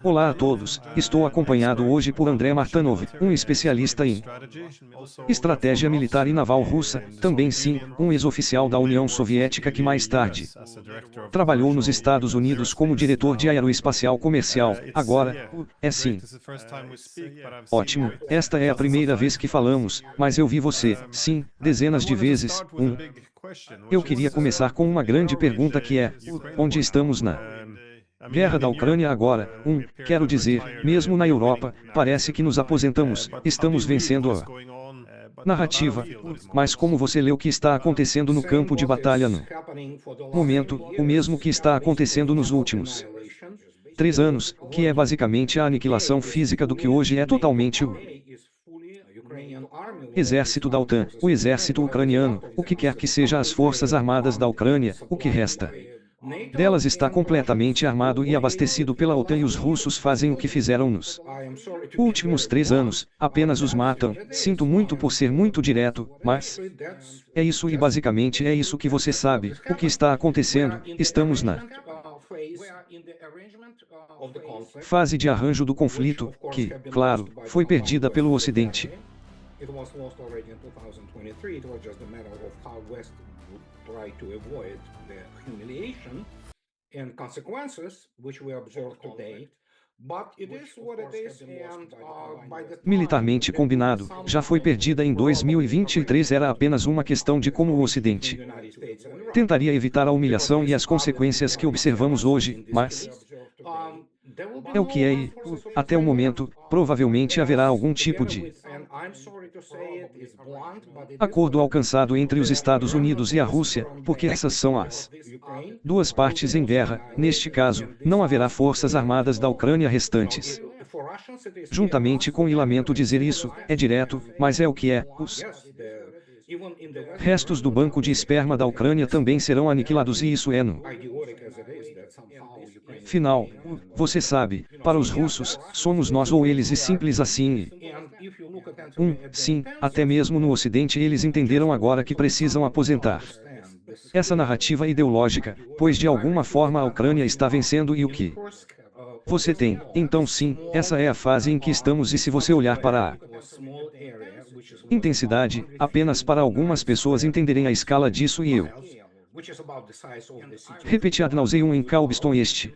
Olá a todos, estou acompanhado hoje por Andrei Martanov, um especialista em estratégia militar e naval russa, também sim, um ex-oficial da União Soviética que mais tarde trabalhou nos Estados Unidos como diretor de aeroespacial comercial, agora, é sim. Ótimo, esta é a primeira vez que falamos, mas eu vi você, sim, dezenas de vezes. Eu queria começar com uma grande pergunta que é, onde estamos na guerra da Ucrânia agora? Quero dizer, mesmo na Europa, parece que nos aposentamos, estamos vencendo a narrativa, mas como você lê o que está acontecendo no campo de batalha no momento, o mesmo que está acontecendo nos últimos 3 anos, que é basicamente a aniquilação física do que hoje é totalmente o exército da OTAN, o exército ucraniano, o que quer que seja as forças armadas da Ucrânia, o que resta delas está completamente armado e abastecido pela OTAN e os russos fazem o que fizeram nos últimos 3 anos, apenas os matam, sinto muito por ser muito direto, mas é isso e basicamente é isso que você sabe, o que está acontecendo, estamos na fase de arranjo do conflito, que, claro, foi perdida pelo Ocidente. It was lost already in 2023. It was just a matter of how West would try to avoid the humiliation and consequences which we observe today. But it is what it is, and by the time Militarmente combinado, já foi perdida em 2023. Era apenas uma questão de como o Ocidente tentaria evitar a humilhação e as consequências que observamos hoje, mas é o que é e, até o momento, provavelmente haverá algum tipo de acordo alcançado entre os Estados Unidos e a Rússia, porque essas são as duas partes em guerra. Neste caso, não haverá forças armadas da Ucrânia restantes. Juntamente com e lamento dizer isso, é direto, mas é o que é, os restos do banco de esperma da Ucrânia também serão aniquilados e isso é no final, você sabe, para os russos, somos nós ou eles e simples assim sim, até mesmo no Ocidente eles entenderam agora que precisam aposentar essa narrativa ideológica, pois de alguma forma a Ucrânia está vencendo e o que você tem, então sim, essa é a fase em que estamos e se você olhar para a intensidade, apenas para algumas pessoas entenderem a escala disso e eu repeti ad nauseam em Galveston este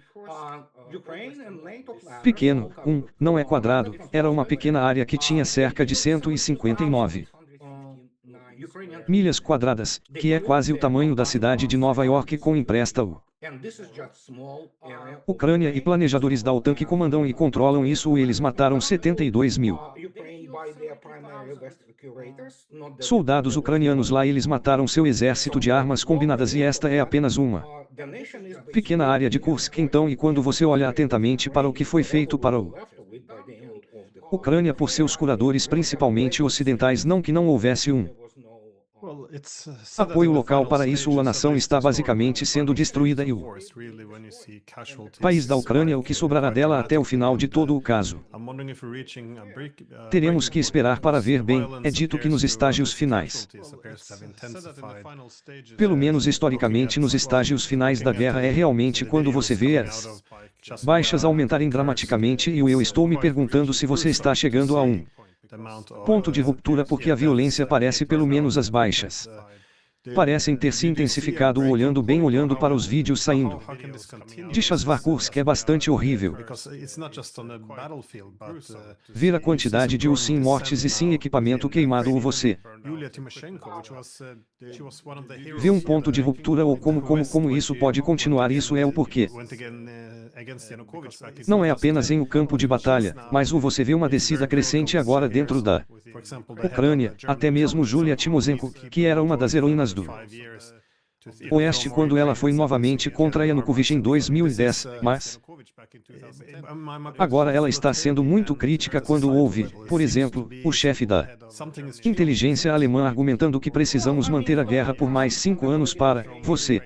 pequeno, não é quadrado, era uma pequena área que tinha cerca de 159 milhas quadradas, que é quase o tamanho da cidade de Nova York com empresta o Ucrânia e planejadores da OTAN que comandam e controlam isso eles mataram 72 mil soldados ucranianos lá eles mataram seu exército de armas combinadas e esta é apenas uma pequena área de Kursk então e quando você olha atentamente para o que foi feito para o Ucrânia por seus curadores principalmente ocidentais não que não houvesse apoio local para isso a nação está basicamente sendo destruída e o país da Ucrânia o que sobrará dela até o final de todo o caso. Teremos que esperar para ver bem, é dito que nos estágios finais. Pelo menos historicamente nos estágios finais da guerra é realmente quando você vê as baixas aumentarem dramaticamente e eu estou me perguntando se você está chegando a ponto de ruptura porque a violência parece pelo menos as baixas parecem ter se intensificado olhando para os vídeos saindo de Chasvarkursk é bastante horrível ver a quantidade de sim mortes e sim equipamento queimado ou você vê um ponto de ruptura ou como isso pode continuar isso é o porquê não é apenas em o campo de batalha, mas você vê uma descida crescente agora dentro da Ucrânia, até mesmo Yulia Timozenko, que era uma das heroínas do Oeste quando ela foi novamente contra Yanukovych em 2010, mas agora ela está sendo muito crítica quando houve, por exemplo, o chefe da inteligência alemã argumentando que precisamos manter a guerra por mais 5 anos para, você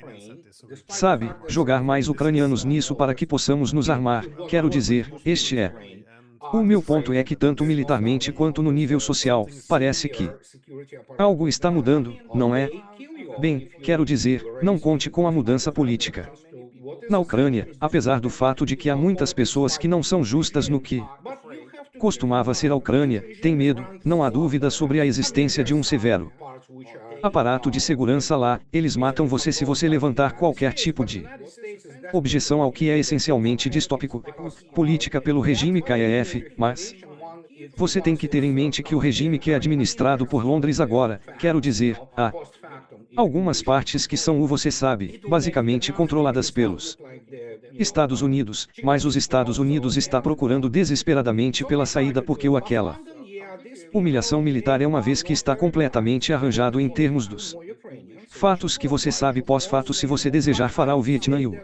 sabe, jogar mais ucranianos nisso para que possamos nos armar, quero dizer, este é o meu ponto é que tanto militarmente quanto no nível social, parece que algo está mudando, não é? Bem, quero dizer, não conte com a mudança política. Na Ucrânia, apesar do fato de que há muitas pessoas que não são justas no que costumava ser a Ucrânia, tem medo, não há dúvida sobre a existência de um severo aparato de segurança lá, eles matam você se você levantar qualquer tipo de objeção ao que é essencialmente distópico, política pelo regime KEF, mas você tem que ter em mente que o regime que é administrado por Londres agora, quero dizer, há algumas partes que são você sabe, basicamente controladas pelos Estados Unidos, mas os Estados Unidos está procurando desesperadamente pela saída porque aquela humilhação militar é uma vez que está completamente arranjado em termos dos fatos que você sabe pós-fato se você desejar fará o Vietnã e o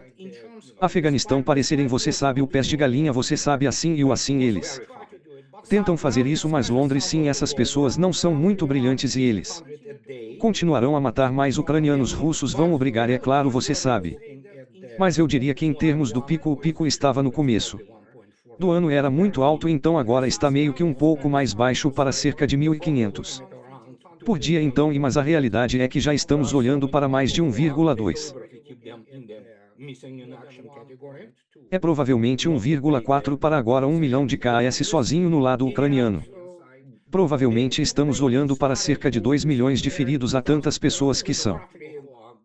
Afeganistão parecerem você sabe o pés de galinha você sabe assim e o assim eles tentam fazer isso mas Londres sim essas pessoas não são muito brilhantes e eles continuarão a matar mais ucranianos russos vão obrigar é claro você sabe. Mas eu diria que em termos do pico o pico estava no começo do ano era muito alto então agora está meio que um pouco mais baixo para cerca de 1.500 por dia então mas a realidade é que já estamos olhando para mais de 1,2. É provavelmente 1,4 para agora 1 milhão de KS sozinho no lado ucraniano. Provavelmente estamos olhando para cerca de 2 milhões de feridos a tantas pessoas que são.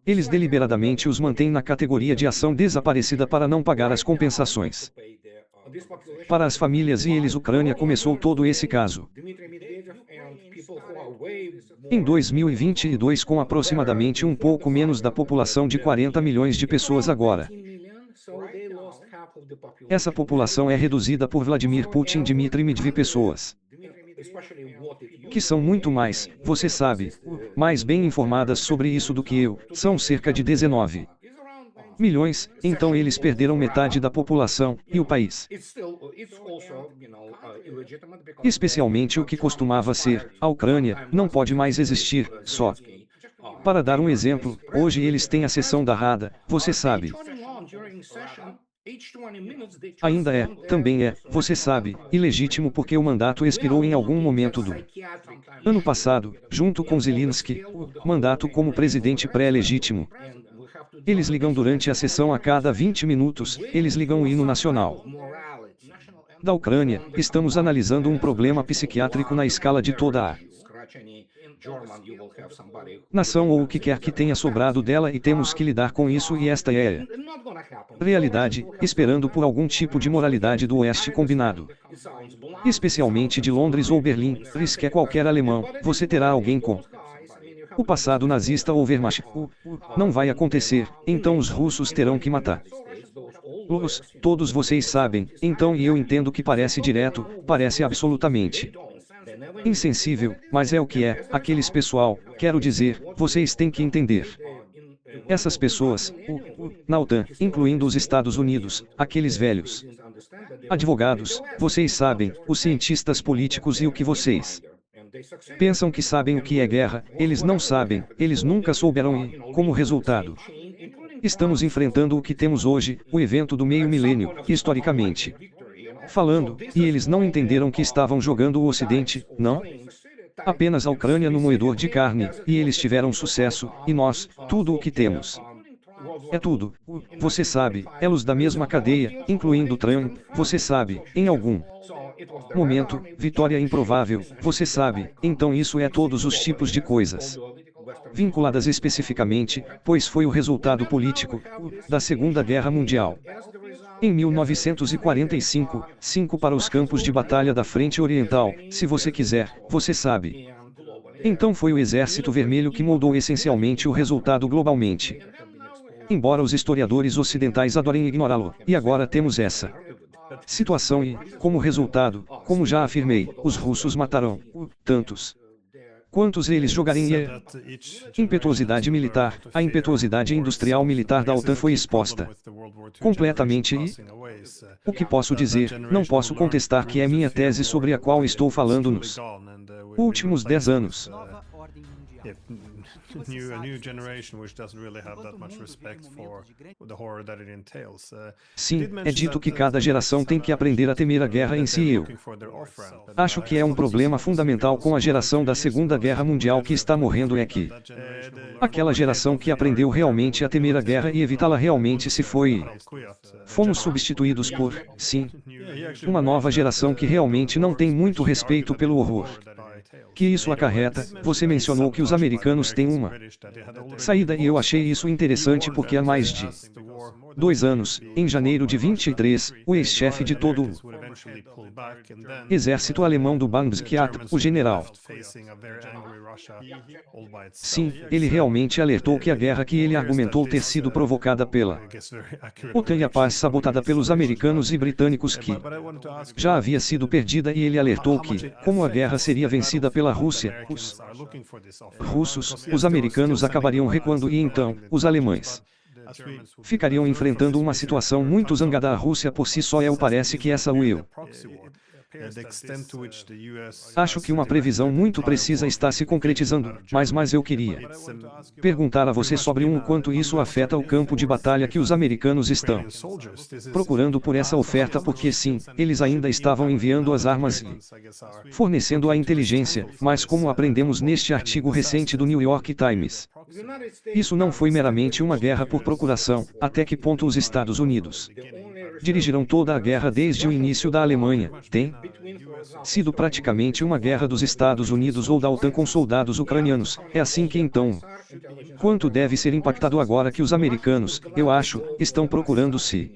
Eles deliberadamente os mantêm na categoria de ação desaparecida para não pagar as compensações para as famílias e eles Ucrânia começou todo esse caso em 2022 com aproximadamente um pouco menos da população de 40 milhões de pessoas agora. Essa população é reduzida por Vladimir Putin Dmitry Medvedev pessoas que são muito mais, você sabe, mais bem informadas sobre isso do que eu, são cerca de 19 milhões, então eles perderam metade da população, e o país. Especialmente o que costumava ser, a Ucrânia, não pode mais existir, só. Para dar um exemplo, hoje eles têm a sessão da Rada, você sabe. Ainda é, também é, você sabe, ilegítimo porque o mandato expirou em algum momento do ano passado, junto com Zelensky, o mandato como presidente pré-legítimo. Eles ligam durante a sessão a cada 20 minutos, eles ligam o hino nacional da Ucrânia, estamos analisando um problema psiquiátrico na escala de toda a nação ou o que quer que tenha sobrado dela e temos que lidar com isso e esta é a realidade, esperando por algum tipo de moralidade do Oeste combinado. Especialmente de Londres ou Berlim, risque é qualquer alemão, você terá alguém com o passado nazista ou Wehrmacht. Não vai acontecer, então os russos terão que matar. Todos vocês sabem, então e eu entendo que parece direto, parece absolutamente insensível, mas é o que é, aqueles pessoal, quero dizer, vocês têm que entender. Essas pessoas, na OTAN, incluindo os Estados Unidos, aqueles velhos advogados, vocês sabem, os cientistas políticos e o que vocês pensam que sabem o que é guerra, eles não sabem, eles nunca souberam e, como resultado, estamos enfrentando o que temos hoje, o evento do meio milênio, historicamente falando, e eles não entenderam que estavam jogando o Ocidente, não? Apenas a Ucrânia no moedor de carne, e eles tiveram sucesso, e nós, tudo o que temos. É tudo, você sabe, elos da mesma cadeia, incluindo Trump, você sabe, em algum momento, vitória improvável, você sabe, então isso é todos os tipos de coisas vinculadas especificamente, pois foi o resultado político da Segunda Guerra Mundial. Em 1945, 5 para os campos de batalha da Frente Oriental, se você quiser, você sabe. Então foi o Exército Vermelho que moldou essencialmente o resultado globalmente. Embora os historiadores ocidentais adorem ignorá-lo, e agora temos essa situação e, como resultado, como já afirmei, os russos matarão tantos quantos eles jogarem e a impetuosidade militar, a impetuosidade industrial militar da OTAN foi exposta completamente e, o que posso dizer, não posso contestar que é minha tese sobre a qual estou falando nos últimos 10 anos. Sim, é dito que cada geração tem que aprender a temer a guerra em si. Eu acho que é um problema fundamental com a geração da Segunda Guerra Mundial que está morrendo é que aquela geração que aprendeu realmente a temer a guerra e evitá-la realmente se foi. Fomos substituídos por, sim, uma nova geração que realmente não tem muito respeito pelo horror que isso acarreta. Você mencionou que os americanos têm uma saída e eu achei isso interessante porque há mais de 2 anos, em janeiro de 23, o ex-chefe de todo o exército alemão do Bundeswehr, o general. Sim, ele realmente alertou que a guerra que ele argumentou ter sido provocada pela OTAN e a paz sabotada pelos americanos e britânicos que já havia sido perdida e ele alertou que, como a guerra seria vencida pela Rússia, os russos, os americanos acabariam recuando e então, os alemães ficariam enfrentando uma situação muito zangada. A Rússia por si só parece que essa will. Acho que uma previsão muito precisa está se concretizando, mas eu queria perguntar a você sobre o quanto isso afeta o campo de batalha que os americanos estão procurando por essa oferta porque sim, eles ainda estavam enviando as armas e fornecendo a inteligência, mas como aprendemos neste artigo recente do New York Times, isso não foi meramente uma guerra por procuração. Até que ponto os Estados Unidos dirigiram toda a guerra desde o início da Alemanha? Tem sido praticamente uma guerra dos Estados Unidos ou da OTAN com soldados ucranianos. É assim que então, quanto deve ser impactado agora que os americanos, eu acho, estão procurando se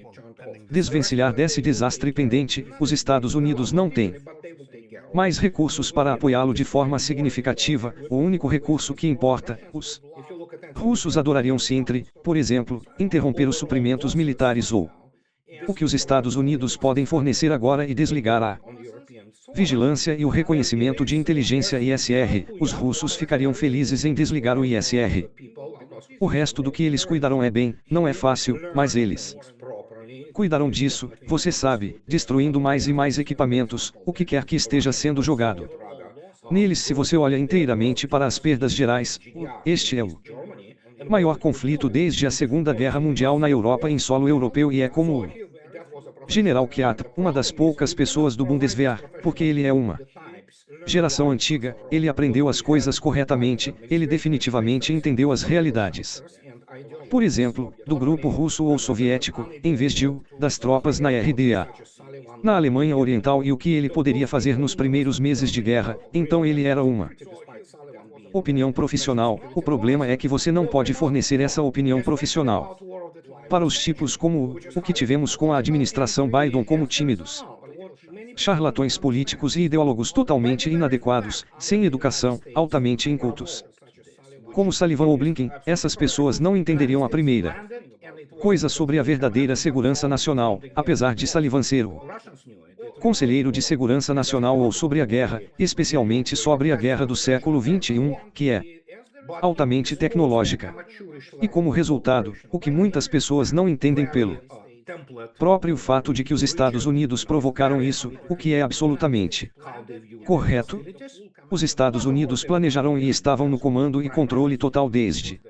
desvencilhar desse desastre pendente? Os Estados Unidos não têm mais recursos para apoiá-lo de forma significativa. O único recurso que importa, os russos adorariam se entre, por exemplo, interromper os suprimentos militares ou o que os Estados Unidos podem fornecer agora e desligar a vigilância e o reconhecimento de inteligência ISR. Os russos ficariam felizes em desligar o ISR. O resto do que eles cuidarão é bem, não é fácil, mas eles cuidarão disso, você sabe, destruindo mais e mais equipamentos, o que quer que esteja sendo jogado neles. Se você olha inteiramente para as perdas gerais, este é o maior conflito desde a Segunda Guerra Mundial na Europa em solo europeu e é como o General Kiat, uma das poucas pessoas do Bundeswehr, porque ele é uma geração antiga, ele aprendeu as coisas corretamente, ele definitivamente entendeu as realidades. Por exemplo, do grupo russo ou soviético, em vez de das tropas na RDA, na Alemanha Oriental e o que ele poderia fazer nos primeiros meses de guerra. Então ele era uma opinião profissional. O problema é que você não pode fornecer essa opinião profissional para os tipos como o que tivemos com a administração Biden, como tímidos charlatões políticos e ideólogos totalmente inadequados, sem educação, altamente incultos. Como Sullivan ou Blinken, essas pessoas não entenderiam a primeira coisa sobre a verdadeira segurança nacional, apesar de Sullivan ser o conselheiro de segurança nacional ou sobre a guerra, especialmente sobre a guerra do século XXI, que é altamente tecnológica. E como resultado, o que muitas pessoas não entendem pelo próprio fato de que os Estados Unidos provocaram isso, o que é absolutamente correto. Os Estados Unidos planejaram e estavam no comando e controle total desde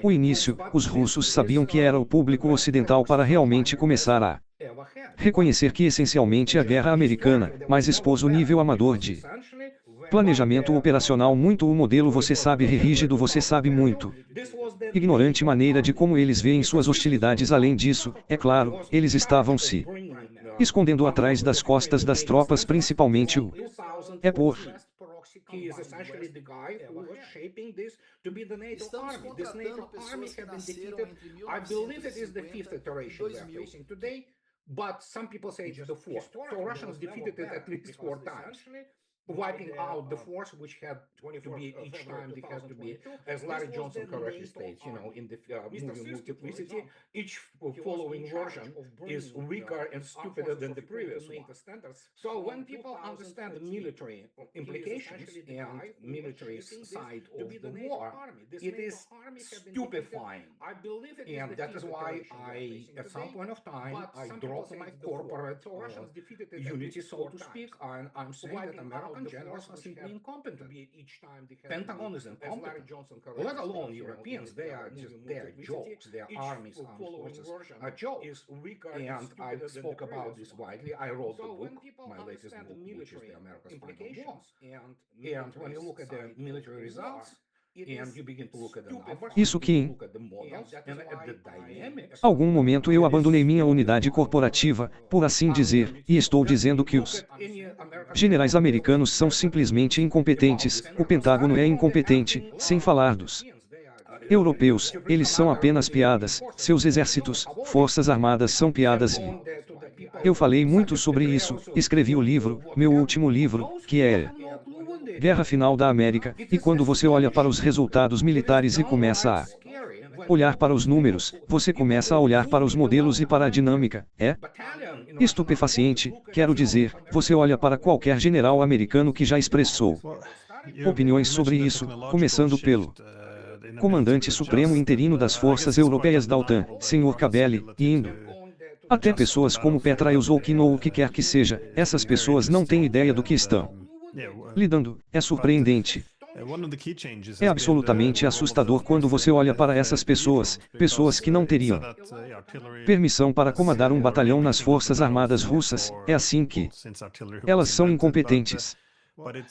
o início. Os russos sabiam que era o público ocidental para realmente começar a reconhecer que essencialmente a guerra americana, mas expôs o nível amador de planejamento operacional muito o modelo você sabe rígido, você sabe muito ignorante maneira de como eles veem suas hostilidades. Além disso, é claro, eles estavam se escondendo atrás das costas das tropas, principalmente o por He is essentially the guy who was shaping this to be the NATO army. This NATO army had been defeated. I believe it is the 5th iteration we are facing today, but some people say it's the 4th. So Russians defeated it at least 4 times, wiping out the force, which had to be each time they had to be, as Larry Johnson correctly states, in the movie Multiplicity, each following version is weaker and stupider than the previous one. So when people understand the military implications and military side of the war, it is stupefying. And that is why at some point of time, I dropped my corporate unity, so to speak, and I'm saying that American generals are simply incompetent. Pentagon is incompetent. Let alone Europeans, they are jokes. Their armies, armed forces are jokes. And I spoke about this widely. I wrote the book, my latest book, which is the America's Final War. And when you look at the military results, and you begin to look at the numbers, Isso que em look at the models, and at the dynamics. algum momento eu abandonei minha unidade corporativa, por assim dizer, e estou dizendo que os generais americanos são simplesmente incompetentes, o Pentágono é incompetente, sem falar dos europeus, eles são apenas piadas, seus exércitos, forças armadas são piadas e eu falei muito sobre isso, escrevi o livro, meu último livro, que é Guerra Final da América, e quando você olha para os resultados militares e começa a olhar para os números, você começa a olhar para os modelos e para a dinâmica, é estupefaciente, quero dizer, você olha para qualquer general americano que já expressou opiniões sobre isso, começando pelo comandante supremo interino das forças europeias da OTAN, Sr. Cabelli, e indo até pessoas como Petraeus ou Kino ou o que quer que seja, essas pessoas não têm ideia do que estão lidando, é surpreendente. É absolutamente assustador quando você olha para essas pessoas, pessoas que não teriam permissão para comandar um batalhão nas forças armadas russas, é assim que elas são incompetentes.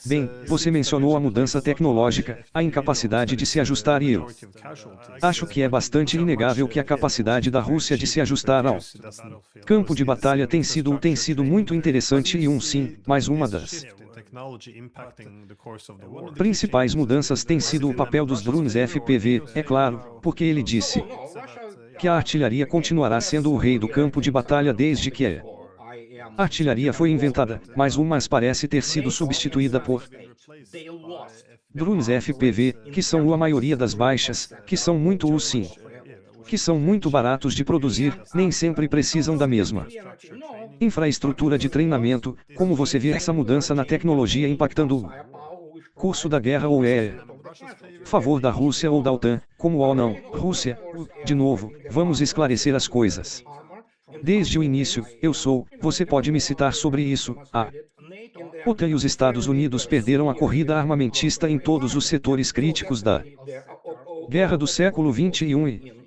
Bem, você mencionou a mudança tecnológica, a incapacidade de se ajustar e eu acho que é bastante inegável que a capacidade da Rússia de se ajustar ao campo de batalha tem sido muito interessante e sim, mas uma das principais mudanças tem sido o papel dos drones FPV, é claro, porque ele disse que a artilharia continuará sendo o rei do campo de batalha desde que a artilharia foi inventada, mas parece ter sido substituída por drones FPV, que são a maioria das baixas, que são muito que são muito baratos de produzir, nem sempre precisam da mesma infraestrutura de treinamento. Como você vê essa mudança na tecnologia impactando o curso da guerra ou favor da Rússia ou da OTAN, como ou não, Rússia, de novo, vamos esclarecer as coisas. Desde o início, você pode me citar sobre isso, a OTAN e os Estados Unidos perderam a corrida armamentista em todos os setores críticos da guerra do século XXI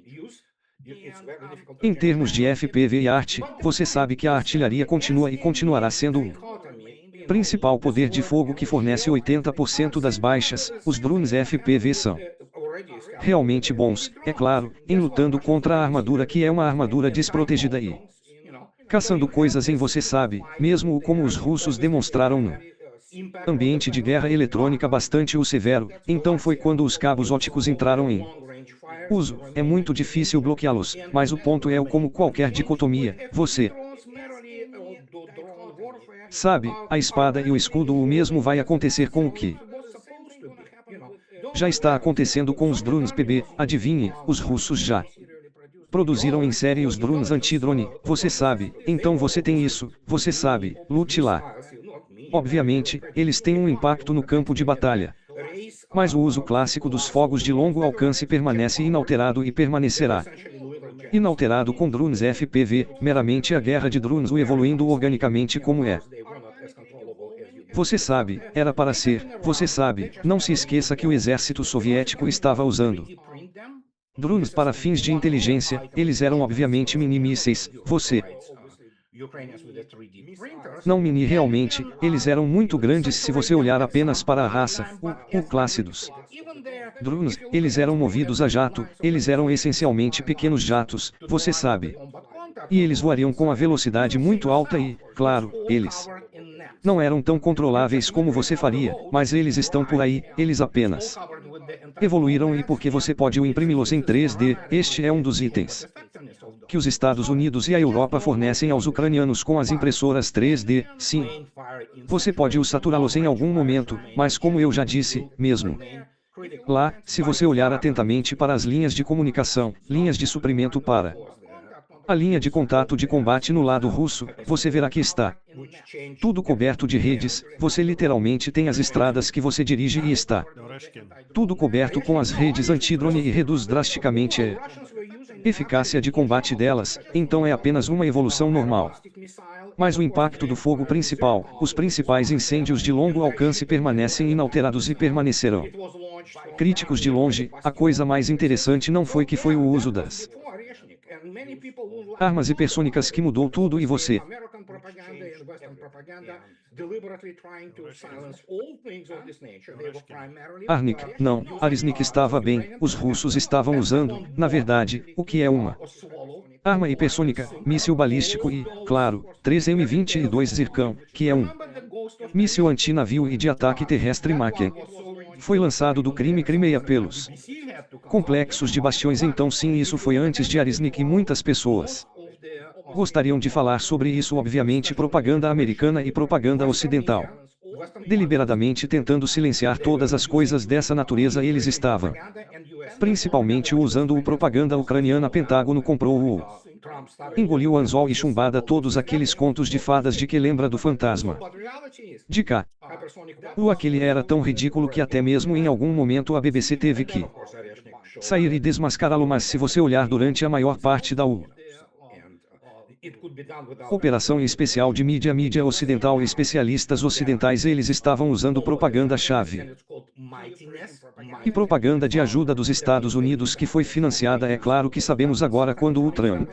em termos de FPV e arte, você sabe que a artilharia continua e continuará sendo o principal poder de fogo que fornece 80% das baixas. Os drones FPV são realmente bons, é claro, em lutando contra a armadura que é uma armadura desprotegida e caçando coisas em você sabe, mesmo como os russos demonstraram no ambiente de guerra eletrônica bastante severo, então foi quando os cabos ópticos entraram em uso, é muito difícil bloqueá-los, mas o ponto é como qualquer dicotomia, você sabe, a espada e o escudo o mesmo vai acontecer com o que já está acontecendo com os drones PB, adivinhe, os russos já produziram em série os drones antidrone, você sabe, então você tem isso, você sabe, lute lá. Obviamente, eles têm um impacto no campo de batalha. Mas o uso clássico dos fogos de longo alcance permanece inalterado e permanecerá inalterado com drones FPV, meramente a guerra de drones o evoluindo organicamente como é. Você sabe, era para ser, você sabe, não se esqueça que o exército soviético estava usando drones para fins de inteligência, eles eram obviamente mini-mísseis, você não mini realmente, eles eram muito grandes se você olhar apenas para a raça, o classe dos drones, eles eram movidos a jato, eles eram essencialmente pequenos jatos, você sabe. E eles voariam com a velocidade muito alta e, claro, eles não eram tão controláveis como você faria, mas eles estão por aí, eles apenas evoluíram e porque você pode imprimi-los em 3D, este é um dos itens que os Estados Unidos e a Europa fornecem aos ucranianos com as impressoras 3D, sim. Você pode saturá-los em algum momento, mas como eu já disse, mesmo lá, se você olhar atentamente para as linhas de comunicação, linhas de suprimento para a linha de contato de combate no lado russo, você verá que está tudo coberto de redes, você literalmente tem as estradas que você dirige e está tudo coberto com as redes antidrone e reduz drasticamente eficácia de combate delas, então é apenas uma evolução normal. Mas o impacto do fogo principal, os principais incêndios de longo alcance permanecem inalterados e permanecerão. Críticos de longe, a coisa mais interessante não foi que foi o uso das armas hipersônicas que mudou tudo e você. Arnik, não, Arisnik estava bem, os russos estavam usando, na verdade, o que é uma arma hipersônica, míssil balístico e, claro, 3M-22 Zircon, que é um míssil antinavio e de ataque terrestre Macken. Foi lançado do crime Crimeia pelos complexos de bastiões. Então sim, isso foi antes de Arisnik e muitas pessoas gostariam de falar sobre isso. Obviamente propaganda americana e propaganda ocidental. Deliberadamente tentando silenciar todas as coisas dessa natureza, eles estavam principalmente usando o propaganda ucraniana. Pentágono comprou o engoliu o anzol e chumbada todos aqueles contos de fadas de que lembra do fantasma de cá. O aquele era tão ridículo que até mesmo em algum momento a BBC teve que sair e desmascará-lo. Mas se você olhar durante a maior parte da operação especial de mídia ocidental, especialistas ocidentais, eles estavam usando propaganda-chave e propaganda de ajuda dos Estados Unidos que foi financiada. É claro que sabemos agora quando o Trump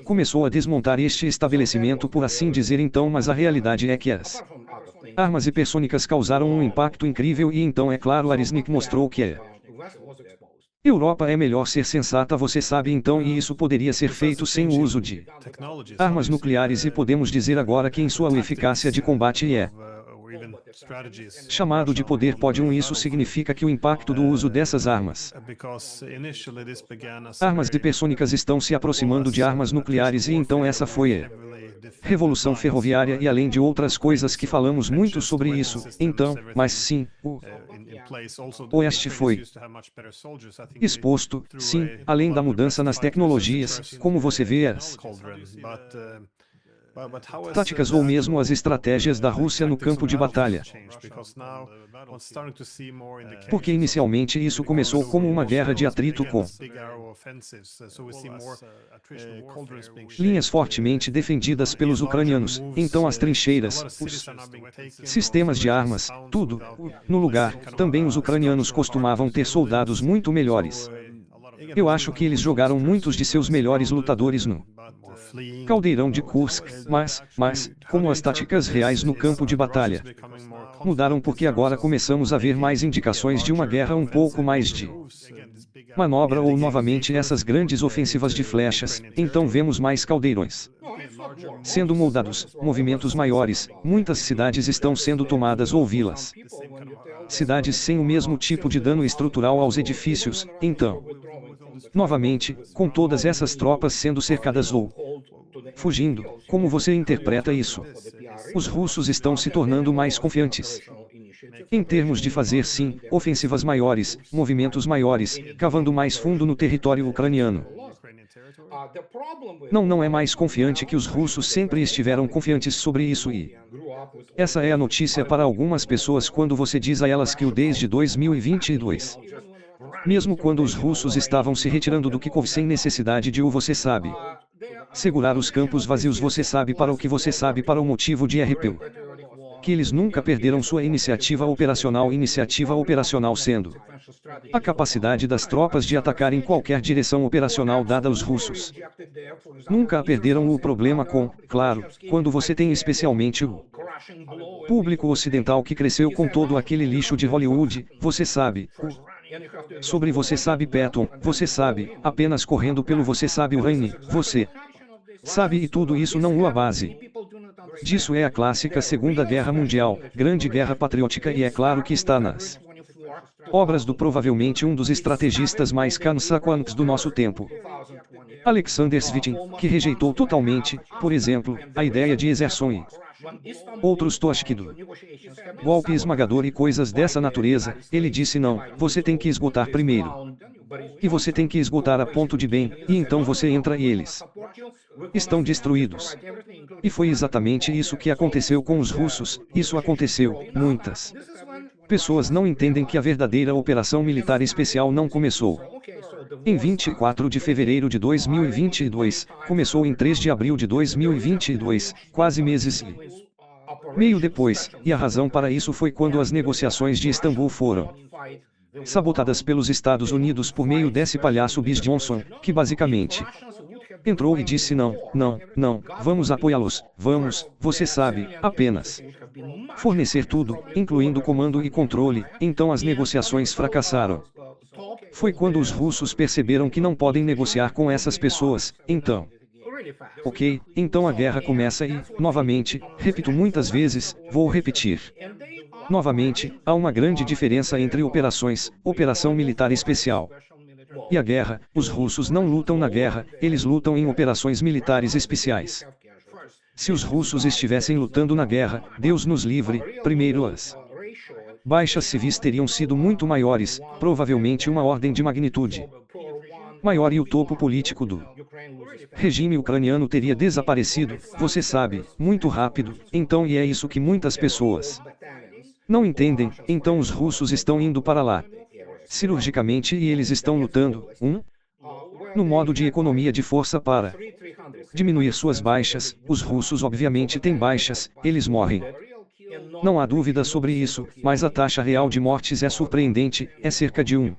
começou a desmontar este estabelecimento, por assim dizer. Então, mas a realidade é que as armas hipersônicas causaram um impacto incrível e então é claro Arisnik mostrou que é Europa é melhor ser sensata, você sabe. Então, e isso poderia ser feito sem o uso de armas nucleares, e podemos dizer agora que em sua eficácia de combate é chamado de poder pode isso significa que o impacto do uso dessas armas hipersônicas estão se aproximando de armas nucleares, e então essa foi a revolução ferroviária e além de outras coisas que falamos muito sobre isso. Então, mas sim, o Oeste foi exposto, sim, além da mudança nas tecnologias, como você vê as táticas ou mesmo as estratégias da Rússia no campo de batalha. Porque inicialmente isso começou como uma guerra de atrito com linhas fortemente defendidas pelos ucranianos. Então as trincheiras, os sistemas de armas, tudo, no lugar, também os ucranianos costumavam ter soldados muito melhores. Eu acho que eles jogaram muitos de seus melhores lutadores no caldeirão de Kursk, mas, como as táticas reais no campo de batalha mudaram, porque agora começamos a ver mais indicações de uma guerra um pouco mais de manobra ou novamente essas grandes ofensivas de flechas, então vemos mais caldeirões sendo moldados, movimentos maiores, muitas cidades estão sendo tomadas ou vilas. Cidades sem o mesmo tipo de dano estrutural aos edifícios, então novamente, com todas essas tropas sendo cercadas ou fugindo, como você interpreta isso? Os russos estão se tornando mais confiantes em termos de fazer sim, ofensivas maiores, movimentos maiores, cavando mais fundo no território ucraniano. Não é mais confiante que os russos sempre estiveram confiantes sobre isso, e essa é a notícia para algumas pessoas quando você diz a elas que o desde 2022. Mesmo quando os russos estavam se retirando do Kharkov sem necessidade de você sabe segurar os campos vazios, você sabe para o que você sabe para o motivo de RPU. Que eles nunca perderam sua iniciativa operacional sendo a capacidade das tropas de atacar em qualquer direção operacional dada aos russos. Nunca a perderam. O problema claro, quando você tem especialmente o público ocidental que cresceu com todo aquele lixo de Hollywood, você sabe, sobre você sabe Patton, você sabe, apenas correndo pelo você sabe o Raine, você sabe, e tudo isso não a base disso é a clássica Segunda Guerra Mundial, Grande Guerra Patriótica, e é claro que está nas obras do provavelmente um dos estrategistas mais cansacantes do nosso tempo, Alexander Svitin, que rejeitou totalmente, por exemplo, a ideia de exerção e outros Toshkido, golpe esmagador e coisas dessa natureza. Ele disse não, você tem que esgotar primeiro. E você tem que esgotar a ponto de bem, e então você entra e eles estão destruídos. E foi exatamente isso que aconteceu com os russos, isso aconteceu, muitas pessoas não entendem que a verdadeira operação militar especial não começou Em 24 de fevereiro de 2022, começou em 3 de abril de 2022, quase meses e meio depois, e a razão para isso foi quando as negociações de Istambul foram sabotadas pelos Estados Unidos por meio desse palhaço Boris Johnson, que basicamente entrou e disse não, vamos apoiá-los, você sabe, apenas fornecer tudo, incluindo comando e controle, então as negociações fracassaram. Foi quando os russos perceberam que não podem negociar com essas pessoas, então. Ok, então a guerra começa e, novamente, repito muitas vezes, vou repetir. Novamente, há uma grande diferença entre operações, operação militar especial, e a guerra. Os russos não lutam na guerra, eles lutam em operações militares especiais. Se os russos estivessem lutando na guerra, Deus nos livre, primeiro as baixas civis teriam sido muito maiores, provavelmente uma ordem de magnitude maior e o topo político do regime ucraniano teria desaparecido, você sabe, muito rápido, então e é isso que muitas pessoas não entendem, então os russos estão indo para lá cirurgicamente e eles estão lutando, no modo de economia de força para diminuir suas baixas. Os russos obviamente têm baixas, eles morrem. Não há dúvida sobre isso, mas a taxa real de mortes é surpreendente, é cerca de 1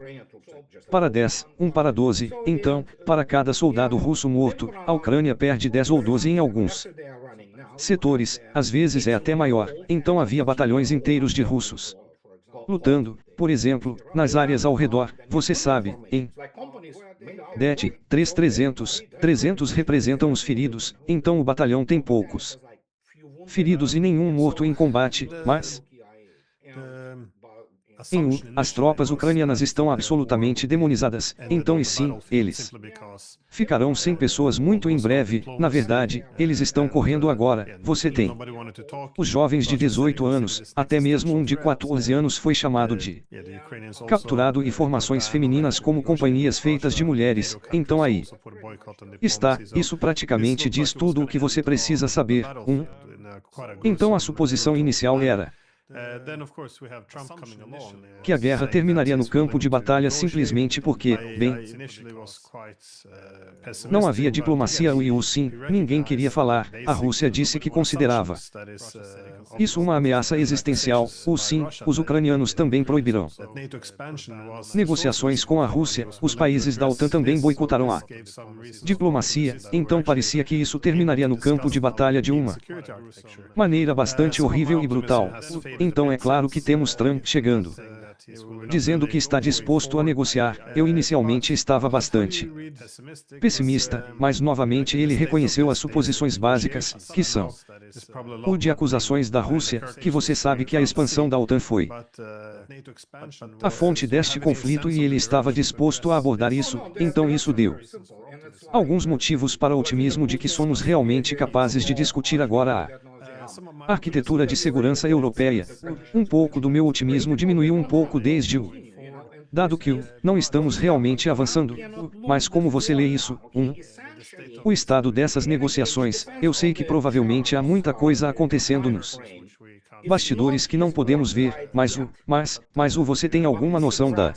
para 10, 1 para 12, então, para cada soldado russo morto, a Ucrânia perde 10 ou 12 em alguns setores, às vezes é até maior, então havia batalhões inteiros de russos lutando, por exemplo, nas áreas ao redor, você sabe, em Det, 300 representam os feridos, então o batalhão tem poucos feridos e nenhum morto em combate, mas as tropas ucranianas estão absolutamente demonizadas, então e sim, eles ficarão sem pessoas muito em breve, na verdade, eles estão correndo agora, você tem os jovens de 18 anos, até mesmo um de 14 anos foi chamado de capturado e formações femininas como companhias feitas de mulheres, então aí está, isso praticamente diz tudo o que você precisa saber, Então a suposição inicial era que a guerra terminaria no campo de batalha simplesmente porque, bem, não havia diplomacia e sim, ninguém queria falar, a Rússia disse que considerava isso uma ameaça existencial, sim, os ucranianos também proibirão negociações com a Rússia, os países da OTAN também boicotaram a diplomacia, então parecia que isso terminaria no campo de batalha de uma maneira bastante horrível e brutal. Então é claro que temos Trump chegando, dizendo que está disposto a negociar. Eu inicialmente estava bastante pessimista, mas novamente ele reconheceu as suposições básicas, que são o de acusações da Rússia, que você sabe que a expansão da OTAN foi a fonte deste conflito e ele estava disposto a abordar isso, então isso deu alguns motivos para o otimismo de que somos realmente capazes de discutir agora a arquitetura de segurança europeia. Um pouco do meu otimismo diminuiu um pouco desde dado que não estamos realmente avançando, mas como você lê isso, o estado dessas negociações, eu sei que provavelmente há muita coisa acontecendo nos bastidores que não podemos ver, mas você tem alguma noção da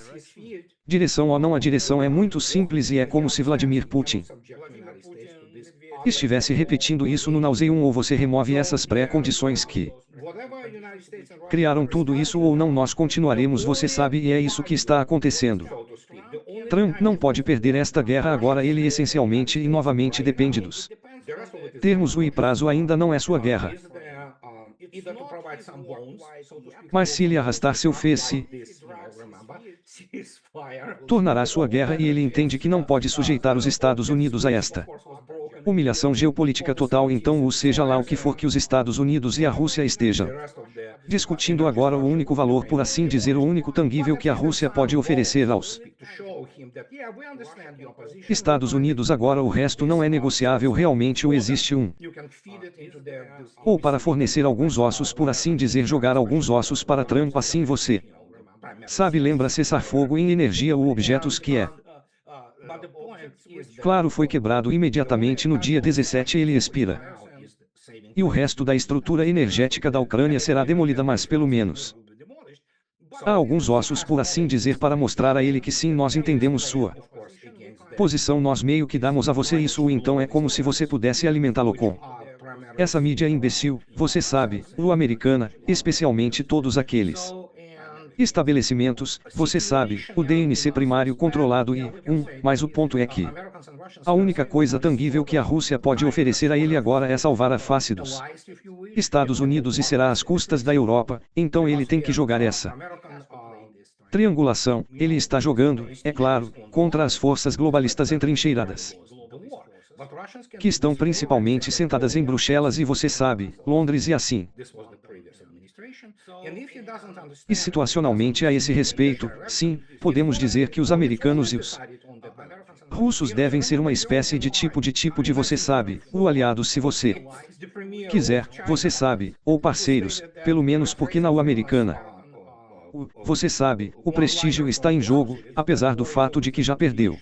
direção ou não? A direção é muito simples e é como se Vladimir Putin estivesse repetindo isso no Nauseum, ou você remove essas pré-condições que criaram tudo isso ou não, nós continuaremos, você sabe, e é isso que está acontecendo. Trump não pode perder esta guerra agora, ele essencialmente e novamente depende dos termos, e prazo ainda não é sua guerra. Mas se ele arrastar seu fez-se, tornará sua guerra e ele entende que não pode sujeitar os Estados Unidos a esta humilhação geopolítica total, então seja lá o que for que os Estados Unidos e a Rússia estejam discutindo agora, o único valor, por assim dizer, o único tangível que a Rússia pode oferecer aos Estados Unidos agora, o resto não é negociável realmente, ou existe ou para fornecer alguns ossos, por assim dizer, jogar alguns ossos para Trump, assim você sabe, lembra cessar fogo em energia ou objetos que é claro, foi quebrado imediatamente no dia 17, ele expira. E o resto da estrutura energética da Ucrânia será demolida, mas pelo menos Há alguns ossos, por assim dizer, para mostrar a ele que sim, nós entendemos sua posição, nós meio que damos a você isso, ou então é como se você pudesse alimentá-lo com essa mídia imbecil, você sabe, o americana, especialmente todos aqueles estabelecimentos, você sabe, o DNC primário controlado e, mas o ponto é que a única coisa tangível que a Rússia pode oferecer a ele agora é salvar a face dos Estados Unidos e será às custas da Europa, então ele tem que jogar essa triangulação, ele está jogando, é claro, contra as forças globalistas entrincheiradas, que estão principalmente sentadas em Bruxelas e você sabe, Londres e assim. E situacionalmente a esse respeito, sim, podemos dizer que os americanos e os russos devem ser uma espécie de tipo de você sabe, o aliado se você quiser, você sabe, ou parceiros, pelo menos porque na americana, você sabe, o prestígio está em jogo, apesar do fato de que já perdeu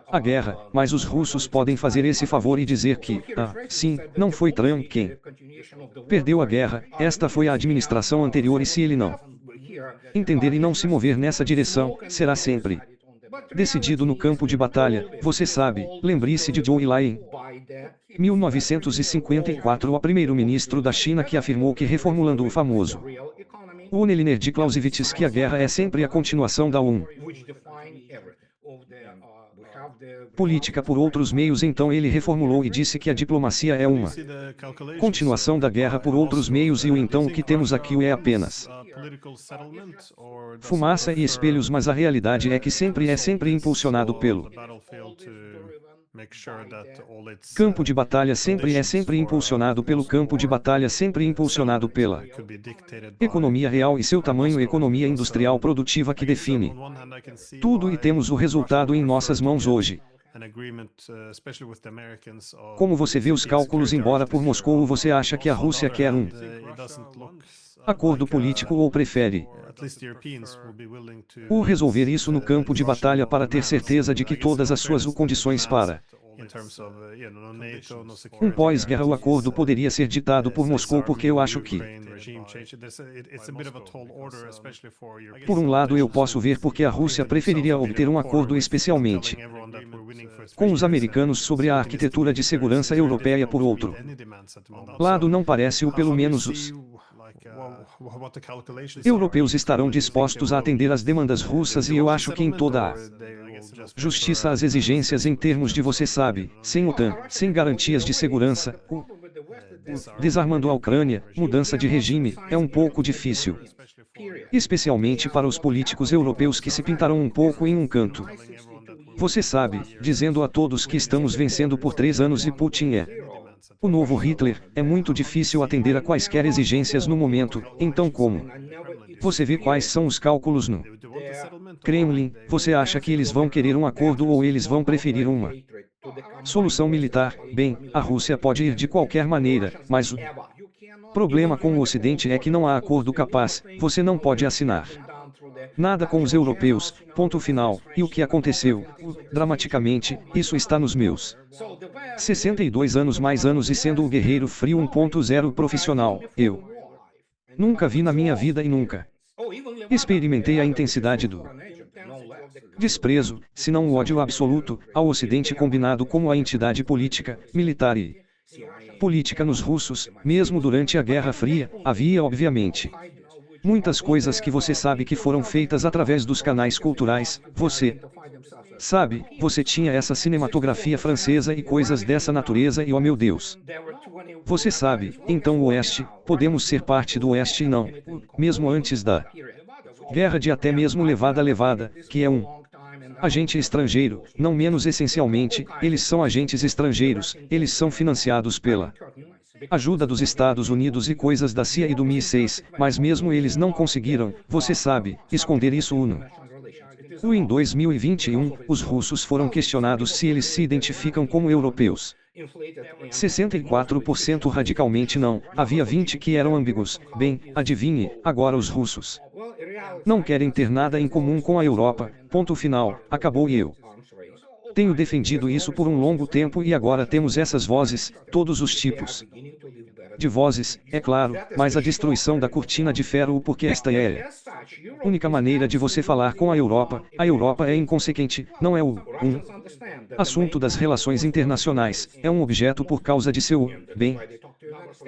a guerra, mas os russos podem fazer esse favor e dizer que, sim, não foi Trump quem perdeu a guerra, esta foi a administração anterior, e se ele não entender e não se mover nessa direção, será sempre decidido no campo de batalha, você sabe, lembre-se de Zhou Enlai em 1954, o primeiro-ministro da China, que afirmou que, reformulando o famoso Uneliner de Clausewitz, que a guerra é sempre a continuação da política por outros meios, então ele reformulou e disse que a diplomacia é uma continuação da guerra por outros meios, e então o que temos aqui é apenas fumaça e espelhos, mas a realidade é que sempre impulsionado pelo campo de batalha, sempre impulsionado pelo campo de batalha, sempre impulsionado pela economia real e seu tamanho, economia industrial produtiva que define tudo, e temos o resultado em nossas mãos hoje. Como você vê os cálculos, embora por Moscou você acha que a Rússia quer um acordo político ou prefere resolver isso no campo de batalha para ter certeza de que todas as suas condições para pós-guerra, o acordo poderia ser ditado por Moscou, porque eu acho que, por um lado, eu posso ver porque a Rússia preferiria obter um acordo especialmente com os americanos sobre a arquitetura de segurança europeia, por outro lado não parece, ou pelo menos os europeus estarão dispostos a atender às demandas russas, e eu acho que em toda a justiça as exigências em termos de você sabe, sem OTAN, sem garantias de segurança, desarmando a Ucrânia, mudança de regime, é um pouco difícil. Especialmente para os políticos europeus que se pintarão um pouco em um canto. Você sabe, dizendo a todos que estamos vencendo por 3 anos e Putin é o novo Hitler, é muito difícil atender a quaisquer exigências no momento, então como você vê quais são os cálculos no Kremlin, você acha que eles vão querer um acordo ou eles vão preferir uma solução militar? Bem, a Rússia pode ir de qualquer maneira, mas o problema com o Ocidente é que não há acordo capaz, você não pode assinar nada com os europeus, ponto final, e o que aconteceu? Dramaticamente, isso está nos meus 62 anos mais anos e sendo o guerreiro frio 1.0 profissional, eu nunca vi na minha vida e nunca experimentei a intensidade do desprezo, se não o ódio absoluto, ao Ocidente combinado como a entidade política, militar e política nos russos. Mesmo durante a Guerra Fria, havia obviamente muitas coisas que você sabe que foram feitas através dos canais culturais, você sabe, você tinha essa cinematografia francesa e coisas dessa natureza e oh meu Deus. Você sabe, então o Oeste, podemos ser parte do Oeste e não, mesmo antes da guerra de até mesmo levada, que é um agente estrangeiro, não menos essencialmente, eles são agentes estrangeiros, eles são financiados pela ajuda dos Estados Unidos e coisas da CIA e do MI6, mas mesmo eles não conseguiram, você sabe, esconder isso em 2021, os russos foram questionados se eles se identificam como europeus. 64% radicalmente não, havia 20% que eram ambíguos. Bem, adivinhe, agora os russos não querem ter nada em comum com a Europa, ponto final, acabou, e eu tenho defendido isso por um longo tempo, e agora temos essas vozes, todos os tipos de vozes, é claro, mas a destruição da cortina de ferro, porque esta é Única maneira de você falar com a Europa é inconsequente, não é o assunto das relações internacionais, é um objeto por causa de seu bem.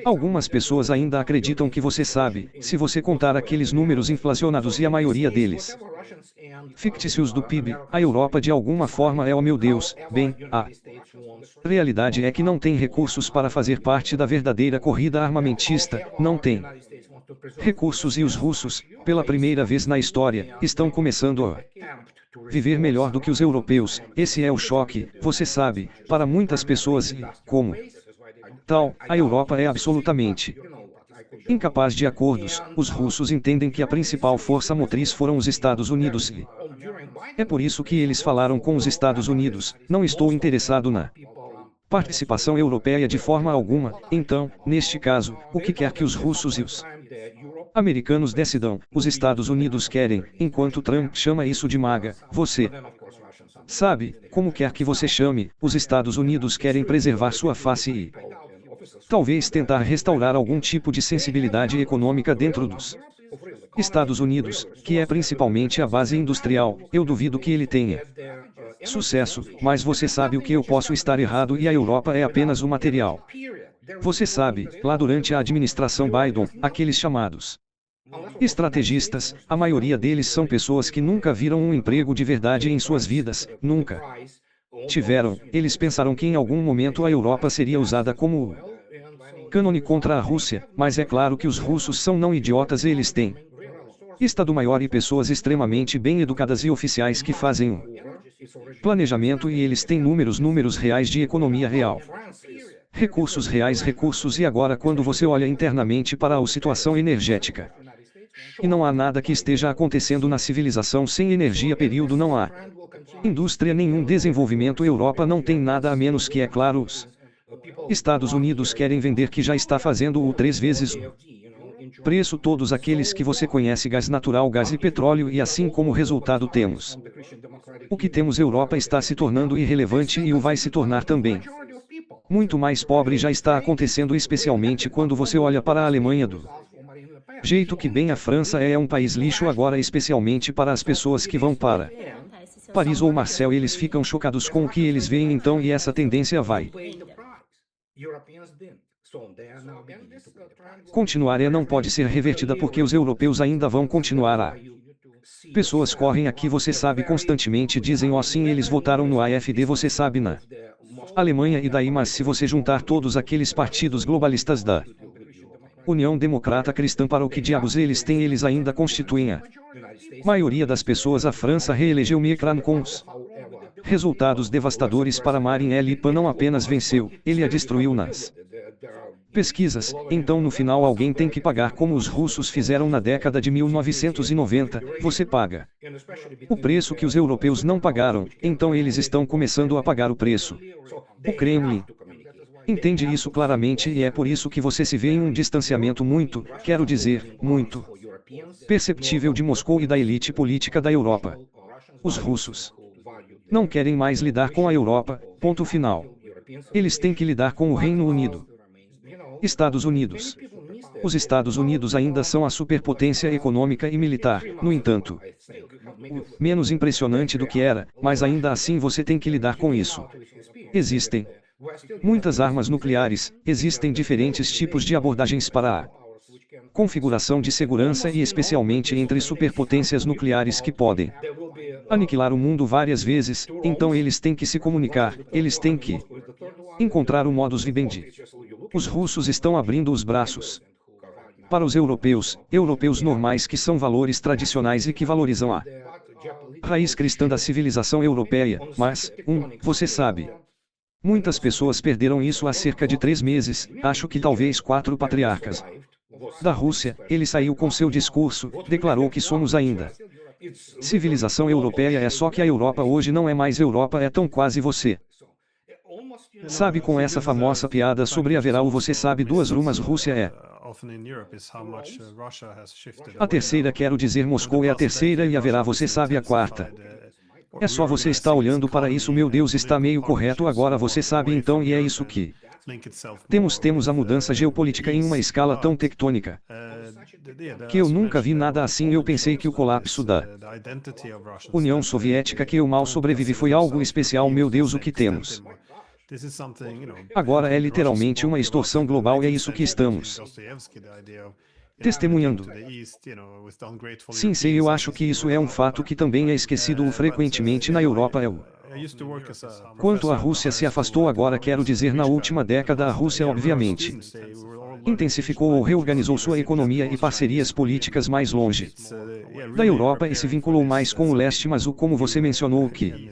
Algumas pessoas ainda acreditam que você sabe, se você contar aqueles números inflacionados e a maioria deles fictícios do PIB, a Europa de alguma forma é, oh meu Deus, bem, a realidade é que não tem recursos para fazer parte da verdadeira corrida armamentista, não tem recursos e os russos, pela primeira vez na história, estão começando a viver melhor do que os europeus. Esse é o choque, você sabe, para muitas pessoas e, como tal, a Europa é absolutamente incapaz de acordos. Os russos entendem que a principal força motriz foram os Estados Unidos e é por isso que eles falaram com os Estados Unidos, não estou interessado na participação europeia de forma alguma. Então, neste caso, o que quer que os russos e os americanos decidam, os Estados Unidos querem, enquanto Trump chama isso de MAGA, você sabe, como quer que você chame, os Estados Unidos querem preservar sua face e talvez tentar restaurar algum tipo de sensibilidade econômica dentro dos Estados Unidos, que é principalmente a base industrial. Eu duvido que ele tenha sucesso, mas você sabe o que eu posso estar errado e a Europa é apenas o material. Você sabe, lá durante a administração Biden, aqueles chamados estrategistas, a maioria deles são pessoas que nunca viram um emprego de verdade em suas vidas, nunca tiveram. Eles pensaram que em algum momento a Europa seria usada como cânone contra a Rússia, mas é claro que os russos são não idiotas, eles têm Estado Maior e pessoas extremamente bem educadas e oficiais que fazem um planejamento e eles têm números reais de economia real. Recursos reais, e agora quando você olha internamente para a situação energética, e não há nada que esteja acontecendo na civilização sem energia, período não há indústria, nenhum desenvolvimento. Europa não tem nada a menos que, é claro, os Estados Unidos querem vender, que já está fazendo o 3 vezes o preço. Todos aqueles que você conhece, gás natural, gás e petróleo, e assim como resultado temos o que temos. Europa está se tornando irrelevante e o vai se tornar também muito mais pobre. Já está acontecendo, especialmente quando você olha para a Alemanha do jeito que bem a França é um país lixo agora, especialmente para as pessoas que vão para Paris ou Marseille, eles ficam chocados com o que eles veem então, e essa tendência vai continuar e não pode ser revertida, porque os europeus ainda vão continuar a pessoas correm aqui, você sabe, constantemente dizem, oh sim, eles votaram no AfD, você sabe, na Alemanha e daí, mas se você juntar todos aqueles partidos globalistas da União Democrata Cristã, para o que diabos eles têm? Eles ainda constituem a maioria das pessoas. A França reelegeu Macron com os resultados devastadores para Marine Le Pen. Não apenas venceu, ele a destruiu nas pesquisas. Então no final alguém tem que pagar, como os russos fizeram na década de 1990, você paga o preço que os europeus não pagaram, então eles estão começando a pagar o preço. O Kremlin entende isso claramente e é por isso que você se vê em um distanciamento muito, quero dizer, muito perceptível de Moscou e da elite política da Europa. Os russos não querem mais lidar com a Europa, ponto final. Eles têm que lidar com o Reino Unido. Estados Unidos. Os Estados Unidos ainda são a superpotência econômica e militar, no entanto, menos impressionante do que era, mas ainda assim você tem que lidar com isso. Existem muitas armas nucleares, existem diferentes tipos de abordagens para a configuração de segurança e especialmente entre superpotências nucleares que podem aniquilar o mundo várias vezes, então eles têm que se comunicar, eles têm que encontrar o modus vivendi. Os russos estão abrindo os braços para os europeus normais, que são valores tradicionais e que valorizam a raiz cristã da civilização europeia, mas, você sabe, muitas pessoas perderam isso há cerca de 3 meses, acho que talvez 4 patriarcas da Rússia. Ele saiu com seu discurso, declarou que somos ainda civilização europeia, é só que a Europa hoje não é mais Europa, é tão quase você sabe, com essa famosa piada sobre haverá o você sabe 2 rumas. Rússia é a terceira, quero dizer Moscou é a terceira e haverá você sabe a 4ª. É só você estar olhando para isso, meu Deus, está meio correto agora, você sabe então, e é isso que Temos a mudança geopolítica em uma escala tão tectônica que eu nunca vi nada assim. Eu pensei que o colapso da União Soviética que eu mal sobrevivi foi algo especial. Meu Deus, o que temos agora é literalmente uma extorsão global e é isso que estamos testemunhando. Sim, sei, eu acho que isso é um fato que também é esquecido frequentemente na Europa. Quanto à Rússia se afastou agora, quero dizer, na última década a Rússia obviamente intensificou ou reorganizou sua economia e parcerias políticas mais longe da Europa e se vinculou mais com o leste, mas como você mencionou, o que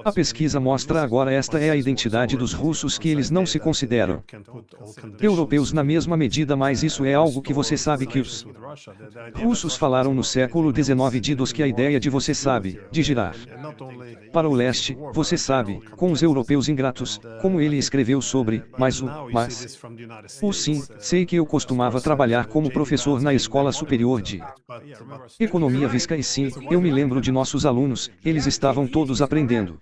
a pesquisa mostra agora, esta é a identidade dos russos, que eles não se consideram europeus na mesma medida, mas isso é algo que você sabe que os russos falaram no século XIX de que a ideia de você sabe, de girar para o leste, você sabe, com os europeus ingratos, como ele escreveu sobre, mas sim, sei que eu costumava trabalhar como professor na escola superior de economia visca e sim, eu me lembro de nossos alunos, eles estavam todos aprendendo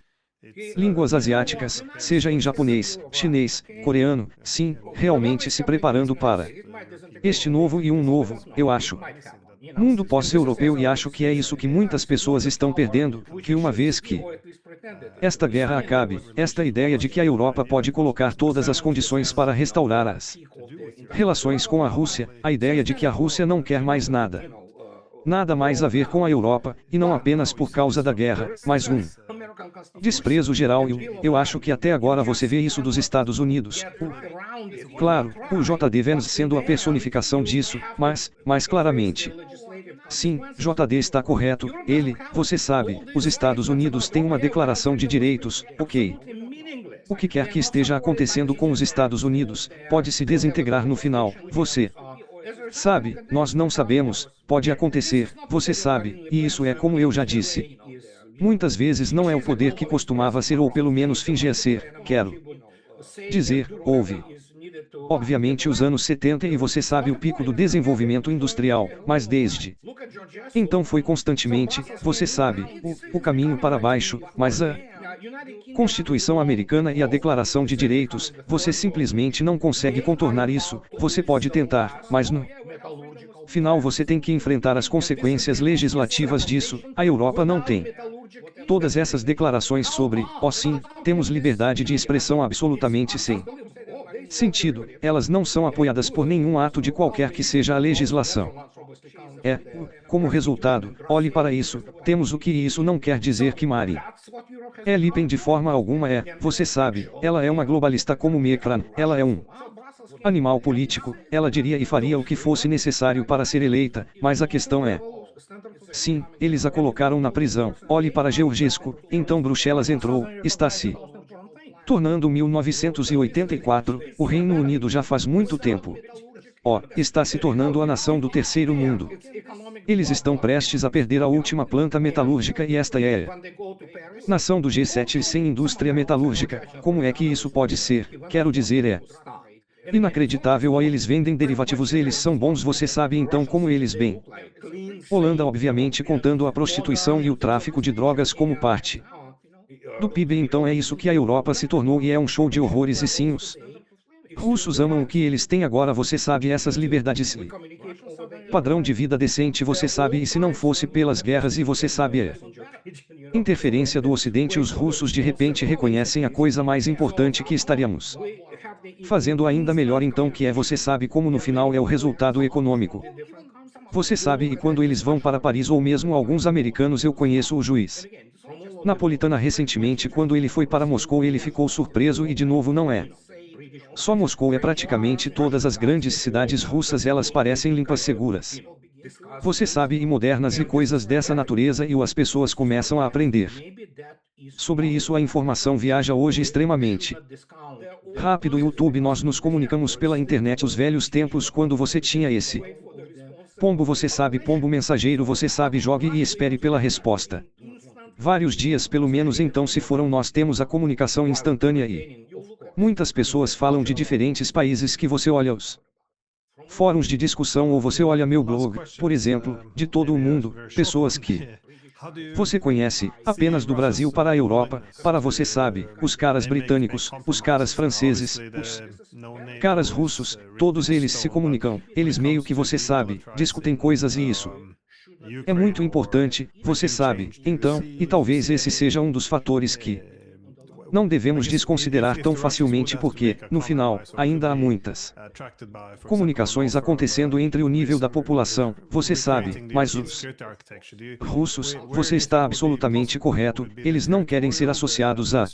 línguas asiáticas, seja em japonês, chinês, coreano, sim, realmente se preparando para este novo e um novo, eu acho, mundo pós-europeu, e acho que é isso que muitas pessoas estão perdendo, que uma vez que esta guerra acabe, esta ideia de que a Europa pode colocar todas as condições para restaurar as relações com a Rússia, a ideia de que a Rússia não quer mais nada mais a ver com a Europa, e não apenas por causa da guerra, mas um desprezo geral, e eu acho que até agora você vê isso dos Estados Unidos. Claro, o J.D. Vance sendo a personificação disso, mas claramente. Sim, J.D. está correto, você sabe, os Estados Unidos têm uma declaração de direitos, ok. O que quer que esteja acontecendo com os Estados Unidos, pode se desintegrar no final, você sabe, nós não sabemos, pode acontecer, você sabe, e isso é como eu já disse. Muitas vezes não é o poder que costumava ser, ou pelo menos fingia ser, quero dizer, houve obviamente os anos 70 e você sabe o pico do desenvolvimento industrial, mas desde então foi constantemente, você sabe, o caminho para baixo, mas a Constituição Americana e a Declaração de Direitos, você simplesmente não consegue contornar isso, você pode tentar, mas no final você tem que enfrentar as consequências legislativas disso, a Europa não tem. Todas essas declarações sobre, sim, temos liberdade de expressão absolutamente sem sentido, elas não são apoiadas por nenhum ato de qualquer que seja a legislação. Como resultado, olhe para isso, temos o que isso não quer dizer que Marine Le Pen de forma alguma você sabe, ela é uma globalista como Macron, ela é um animal político, ela diria e faria o que fosse necessário para ser eleita, mas a questão é, sim, eles a colocaram na prisão, olhe para Georgescu, então Bruxelas entrou, está se tornando 1984, o Reino Unido já faz muito tempo. Está se tornando a nação do terceiro mundo. Eles estão prestes a perder a última planta metalúrgica e esta é a nação do G7 sem indústria metalúrgica. Como é que isso pode ser? Quero dizer, inacreditável. Eles vendem derivativos, eles são bons, você sabe então como eles bem. Holanda obviamente contando a prostituição e o tráfico de drogas como parte do PIB, então é isso que a Europa se tornou e é um show de horrores e sim, os russos amam o que eles têm agora, você sabe, essas liberdades e padrão de vida decente, você sabe, e se não fosse pelas guerras e você sabe interferência do Ocidente, os russos de repente reconhecem a coisa mais importante que estaríamos fazendo ainda melhor então, que você sabe como no final é o resultado econômico. Você sabe, e quando eles vão para Paris ou mesmo alguns americanos, eu conheço o juiz Napolitano recentemente, quando ele foi para Moscou ele ficou surpreso e de novo não é só Moscou, praticamente todas as grandes cidades russas, elas parecem limpas, seguras. Você sabe, e modernas e coisas dessa natureza, e as pessoas começam a aprender sobre isso. A informação viaja hoje extremamente rápido. YouTube, nós nos comunicamos pela internet, os velhos tempos quando você tinha esse pombo, você sabe, pombo mensageiro, você sabe, jogue e espere pela resposta. Vários dias pelo menos, então se foram, nós temos a comunicação instantânea e muitas pessoas falam de diferentes países que você olha os fóruns de discussão ou você olha meu blog, por exemplo, de todo o mundo, pessoas que Você conhece, apenas do Brasil para a Europa, para você sabe, os caras britânicos, os caras franceses, os caras russos, todos eles se comunicam, eles meio que você sabe, discutem coisas e isso é muito importante, você sabe, então, e talvez esse seja um dos fatores que não devemos desconsiderar tão facilmente porque, no final, ainda há muitas comunicações acontecendo entre o nível da população, você sabe, mas os russos, você está absolutamente correto, eles não querem ser associados à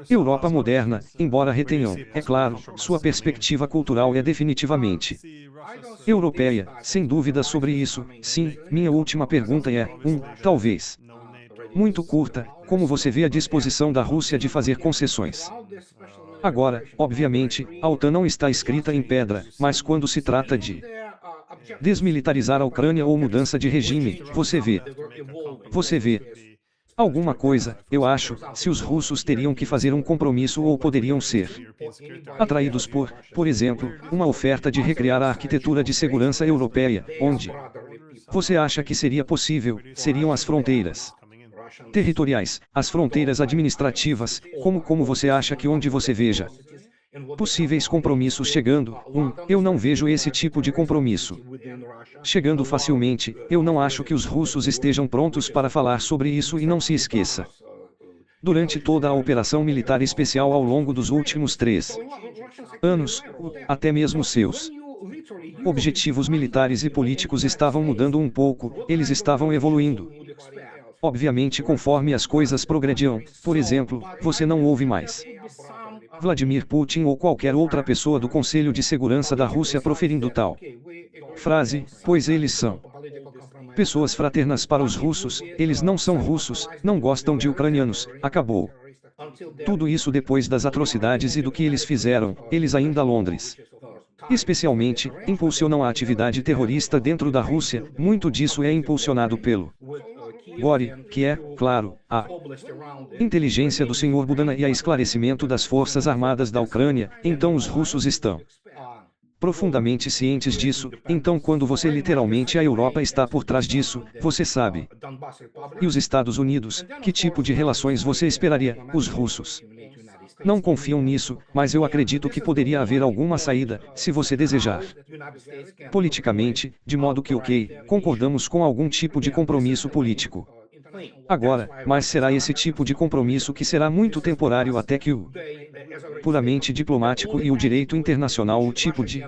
Europa moderna, embora retenham, é claro, sua perspectiva cultural é definitivamente europeia, sem dúvida sobre isso, sim, minha última pergunta é, talvez muito curta, como você vê a disposição da Rússia de fazer concessões? Agora, obviamente, a OTAN não está escrita em pedra, mas quando se trata de desmilitarizar a Ucrânia ou mudança de regime, você vê alguma coisa, eu acho, se os russos teriam que fazer um compromisso ou poderiam ser atraídos por exemplo, uma oferta de recriar a arquitetura de segurança europeia, onde você acha que seria possível, seriam as fronteiras territoriais, as fronteiras administrativas, como você acha que onde você veja possíveis compromissos chegando, eu não vejo esse tipo de compromisso chegando facilmente, eu não acho que os russos estejam prontos para falar sobre isso e não se esqueça. Durante toda a operação militar especial ao longo dos últimos 3 anos, até mesmo seus objetivos militares e políticos estavam mudando um pouco, eles estavam evoluindo. Obviamente conforme as coisas progrediam, por exemplo, você não ouve mais Vladimir Putin ou qualquer outra pessoa do Conselho de Segurança da Rússia proferindo tal frase, pois eles são pessoas fraternas para os russos, eles não são russos, não gostam de ucranianos, acabou. Tudo isso depois das atrocidades e do que eles fizeram, eles ainda Londres especialmente, impulsionam a atividade terrorista dentro da Rússia, muito disso é impulsionado pelo GORE, que é, claro, a inteligência do Sr. Budana e a esclarecimento das forças armadas da Ucrânia, então os russos estão profundamente cientes disso, então quando você literalmente a Europa está por trás disso, você sabe. E os Estados Unidos, que tipo de relações você esperaria, os russos? Não confiam nisso, mas eu acredito que poderia haver alguma saída, se você desejar. Politicamente, de modo que concordamos com algum tipo de compromisso político. Agora, mas será esse tipo de compromisso que será muito temporário até que o puramente diplomático e o direito internacional o tipo de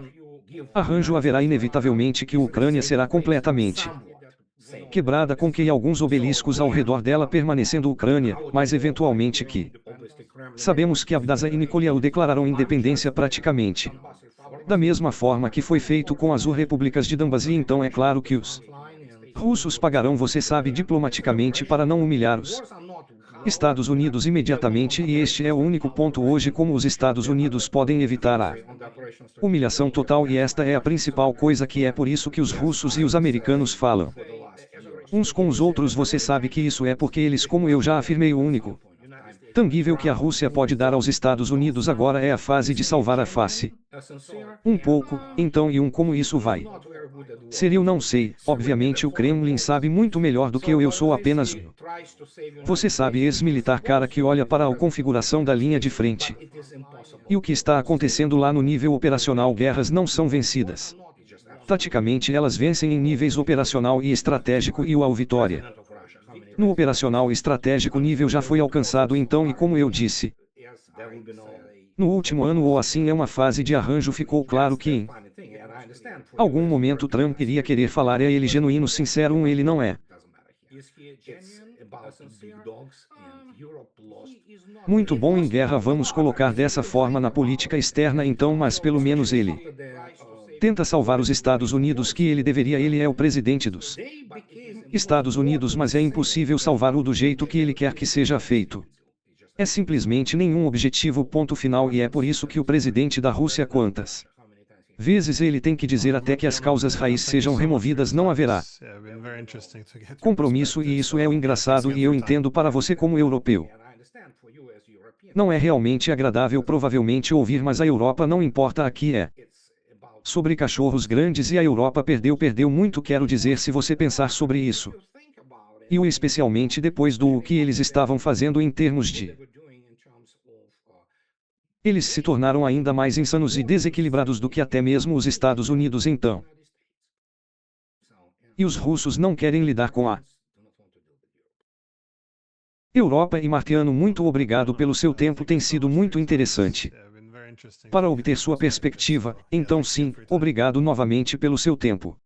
arranjo haverá inevitavelmente que a Ucrânia será completamente quebrada com que alguns obeliscos ao redor dela permanecendo Ucrânia, mas eventualmente que sabemos que Abkhazia e Nicolau declararam independência praticamente da mesma forma que foi feito com as repúblicas de Donbas e então é claro que os russos pagarão você sabe diplomaticamente para não humilhar os Estados Unidos imediatamente e este é o único ponto hoje como os Estados Unidos podem evitar a humilhação total e esta é a principal coisa que é por isso que os russos e os americanos falam uns com os outros você sabe que isso é porque eles como eu já afirmei o único tangível que a Rússia pode dar aos Estados Unidos agora é a fase de salvar a face. Um pouco, então e como isso vai ser eu não sei, obviamente o Kremlin sabe muito melhor do que eu sou apenas você sabe ex-militar cara que olha para a configuração da linha de frente. E o que está acontecendo lá no nível operacional guerras não são vencidas. Taticamente elas vencem em níveis operacional e estratégico e a vitória no operacional e estratégico nível já foi alcançado então e como eu disse no último ano ou assim é uma fase de arranjo ficou claro que em algum momento Trump iria querer falar é ele genuíno sincero ele não é muito bom em guerra vamos colocar dessa forma na política externa então mas pelo menos ele tenta salvar os Estados Unidos que ele é o presidente dos Estados Unidos mas é impossível salvar-o do jeito que ele quer que seja feito. É simplesmente nenhum objetivo ponto final e é por isso que o presidente da Rússia quantas vezes ele tem que dizer até que as causas raiz sejam removidas não haverá compromisso e isso é o engraçado e eu entendo para você como europeu. Não é realmente agradável provavelmente ouvir mas a Europa não importa aqui é sobre cachorros grandes e a Europa perdeu muito quero dizer se você pensar sobre isso. e o especialmente depois do que eles estavam fazendo em termos de. Eles se tornaram ainda mais insanos e desequilibrados do que até mesmo os Estados Unidos então. E os russos não querem lidar com a Europa. E Martiano, muito obrigado pelo seu tempo, tem sido muito interessante. Para obter sua perspectiva, então sim, obrigado novamente pelo seu tempo.